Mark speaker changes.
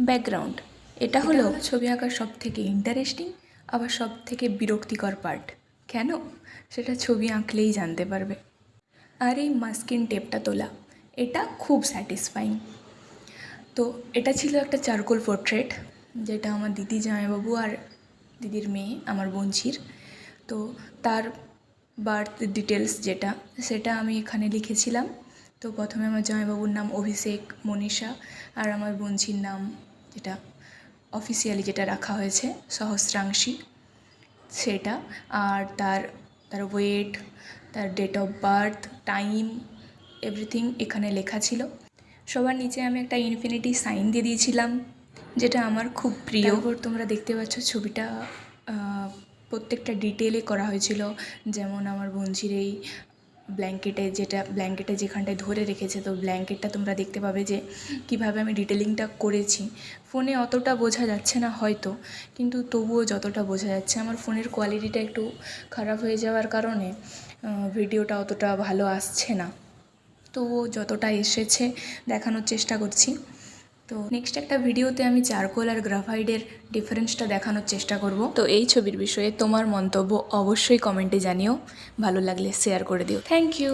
Speaker 1: Background. এটা হলো ছবি আঁকার সব থেকে ইন্টারেস্টিং আবার সব থেকে বিরক্তিকর পার্ট। কেন? সেটা ছবি আঁকলেই জানতে পারবে। আর এই মাস্কিং টেপটা তোলা, এটা খুব স্যাটিসফাইং। তো এটা ছিল একটা চারকোল পোর্ট্রেট, যেটা আমার দিদি, জামাইবাবু আর দিদির মেয়ে আমার বোনঝির। তো তার বার্থ ডিটেলস সেটা আমি এখানে লিখেছিলাম। তো প্রথমে আমার জামাইবাবুর নাম অভিষেক মনীষা, আর আমার বোনঝির নাম যেটা অফিসিয়ালি যেটা রাখা হয়েছে সহস্রাংশী, সেটা। আর তার ওয়েট, তার date of birth, time, everything এখানে লেখা ছিল। সবার নিচে আমি একটা ইনফিনিটি সাইন দিয়ে দিয়েছিলাম, যেটা আমার খুব প্রিয়। তারপর তোমরা দেখতে পাচ্ছ ছবিটা প্রত্যেকটা ডিটেলে করা হয়েছিল। যেমন আমার বোনঝির এই ব্ল্যাঙ্কেটে যেখানটায় ধরে রেখেছে, তো ব্ল্যাঙ্কেটটা তোমরা দেখতে পাবে যে কীভাবে আমি ডিটেলিংটা করেছি। ফোনে অতটা বোঝা যাচ্ছে না হয়তো, কিন্তু তবুও যতটা বোঝা যাচ্ছে। আমার ফোনের কোয়ালিটিটা একটু খারাপ হয়ে যাওয়ার কারণে ভিডিওটা অতটা ভালো আসছে না, তবুও যতটা এসেছে দেখানোর চেষ্টা করছি। তো নেক্সট একটা ভিডিওতে আমি চারকোল আর গ্রাফাইটের ডিফারেন্সটা দেখানোর চেষ্টা করব। তো এই ছবির বিষয়ে তোমার মন্তব্য অবশ্যই কমেন্টে জানিও, ভালো লাগলে শেয়ার করে দিও। Thank you.